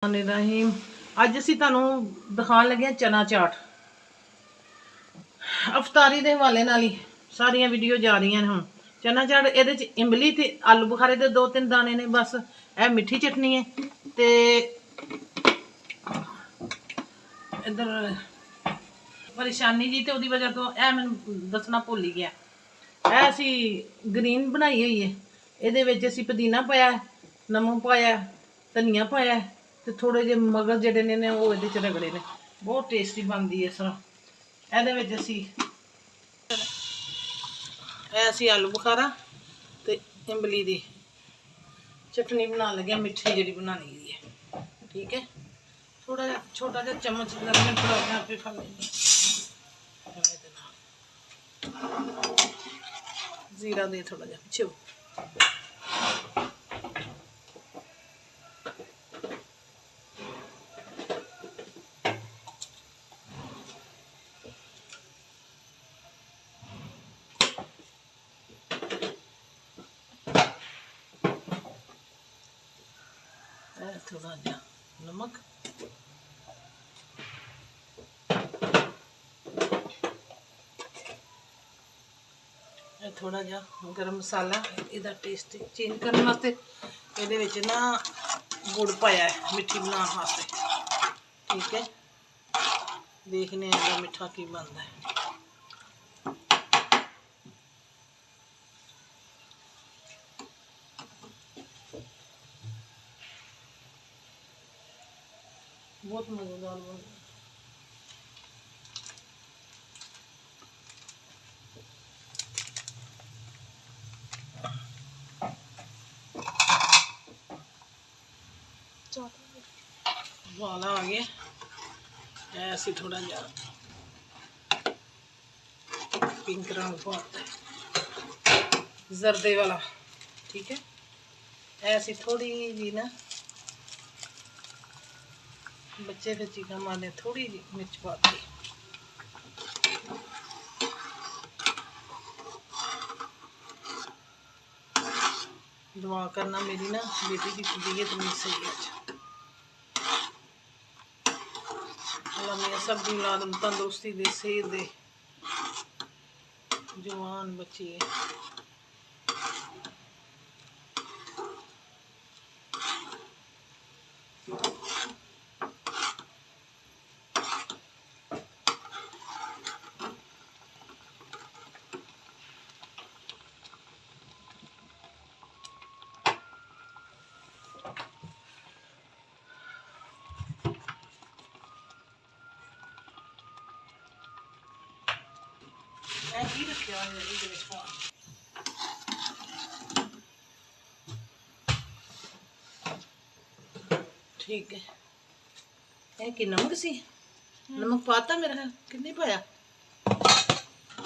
रहीम अज असी तुहानू दिखाने लगे चना चाट अफतारी के हवाले नाल ही सारिया वीडियो जा रही हैं। हुण चना चाट ये इमली ते आलू बुखारे के 2-3 दाने ने बस। यह मिठी चटनी है ते इधर परेशानी जी तो वजह तो यह मैं दसना भुल ही गया। यह असी ग्रीन बनाई हुई है। ये असी पुदीना पाया, नमक पाया, धनिया पाया तो थोड़े जे मगर जोड़े ने वो ये रगड़े ने। बहुत टेस्टी बनती है इस तरह। ये असी आलू बुखारा तो इमली की चटनी बना लगे, मिठी जी बनानी है। ठीक है, थोड़ा जा छोटा जा चम्मच लगने थोड़ा आपे खा लेंगे। जीरा दे थोड़ा जा पिछे थोड़ा जा नमक, थोड़ा जा गरम मसाला इहदा टेस्ट चेंज करने वास्ते। ये ना गुड़ पाया है मिठी बनाने वास्ते। ठीक है, देखने इहदा मिठा की बनता है। बहुत मज़ेदार बन वाला आ गया। ऐसे थोड़ा जा पिंक रंग पाता है जर्दे वाला। ठीक है, ऐसी थोड़ी जी ना बच्चे फिर चिकन मारने थोड़ी जी मिर्च पाती। दुआ करना मेरी ना बेटी की तबीयत नहीं सही है। अल्लाह मेरा सब दी औलाद तंदुरुस्ती दे, सेहत दे, जवान बच्ची है। ठीक है, यह कि नमक सी नमक पाता मेरा ख्याल कितने पाया।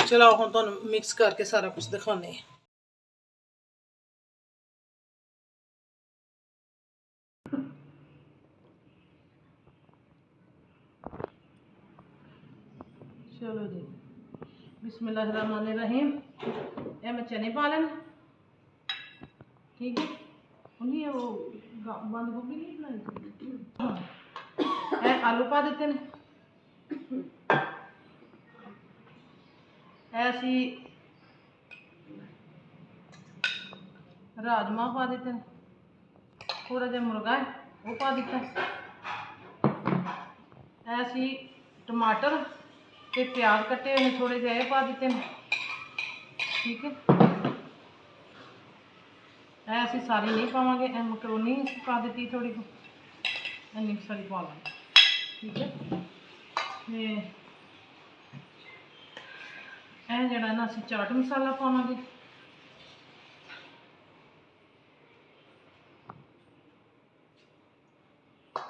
चलो हम तो मिक्स करके सारा कुछ दिखाने। चलो जी, बिस्मिल्लाहिर्रहमानिर्रहीम। ये मैं चने पा लेना। ठीक है, उन्हीं वो बंद गोभी नहीं बनाई। आलू पा देते हैं। ऐसी राजमा पा देते हैं। थोड़ा जा मुर्गा है वो पा दिता। ऐसी टमाटर ते प्याज कटे हुए थोड़े जे पा देते हैं। ठीक है, ऐसी सारी नहीं पावे। मकरोनी पा दी थोड़ी इन्नी सारी पा लें। ठीक है, यह जड़ा ना असी चाट मसाला पावे।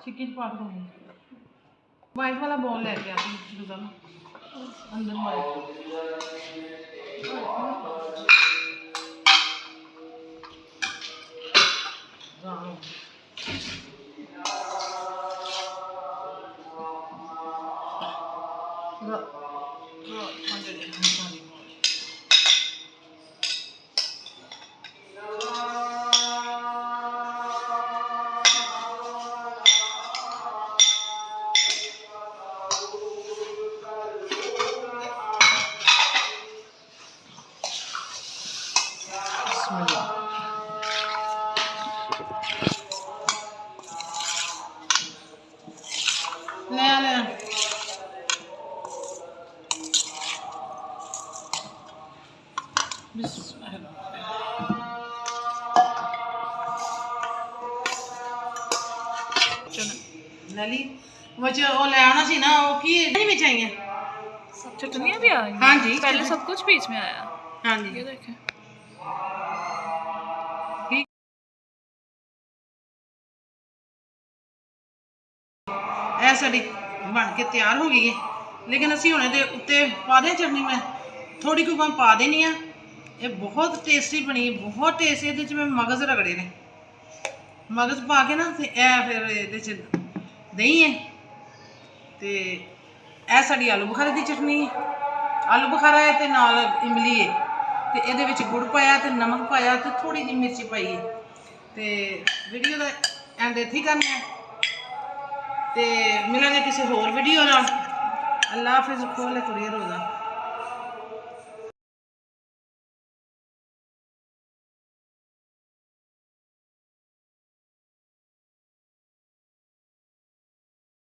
चिक्की पा दूँगी। वाइट वाला बॉल लेके आती गुजर अंदर वाइट बिस्मिल्लाह। नया नया लली मुझे वो ले आना सी ना, वो की नहीं में चाहिए सब चटनियाँ भी आ गई। हाँ जी, पहले सब कुछ बीच में आया। हाँ जी ये देखें। ਇਹ ਸਾਡੀ ਬਣ ਕੇ ਤਿਆਰ ਹੋ ਗਈ ਹੈ, ਲੇਕਿਨ ਅਸੀਂ ਹੁਣ ਇਹਦੇ ਉੱਤੇ ਪਾ ਦੇ ਚਟਨੀ। ਮੈਂ ਥੋੜੀ ਕੁ ਮੈਂ ਪਾ ਦੇਣੀ ਆ। ਇਹ ਬਹੁਤ ਟੇਸਟੀ ਬਣੀ, ਬਹੁਤ ਟੇਸਟੀ। ਇਹਦੇ 'ਚ ਮੈਂ ਮਗਜ਼ ਰਗੜੇ ਨੇ, ਮਗਜ਼ ਪਾ ਕੇ ਨਾ, ਤੇ ਇਹ ਫਿਰ ਇਹਦੇ 'ਚ ਦਹੀਂ ਹੈ, ਤੇ ਇਹ ਸਾਡੀ ਆਲੂ ਬੁਖਾਰੇ ਦੀ ਚਟਨੀ ਹੈ। ਆਲੂ ਬੁਖਾਰਾ ਹੈ ਤੇ ਨਾਲ ਇਮਲੀ ਹੈ, ਤੇ ਇਹਦੇ ਵਿੱਚ ਗੁੜ ਪਾਇਆ ਤੇ ਨਮਕ ਪਾਇਆ ਤੇ ਥੋੜੀ ਜਿਹੀ ਮਿਰਚ ਪਾਈ ਹੈ। ਤੇ ਵੀਡੀਓ ਦਾ ਐਂਡ ਇੱਥੇ ਹੀ ਕਰਨਾ ਹੈ, ਤੇ ਮਿਲਾਂਗੇ ਕਿਸੇ ਹੋਰ ਵੀਡੀਓ ਨਾਲ। ਅੱਲਾ ਹਾਫਿਜ਼। ਖੋਲੇ ਕੁੜੀਏ ਰੋਜ਼ਾ।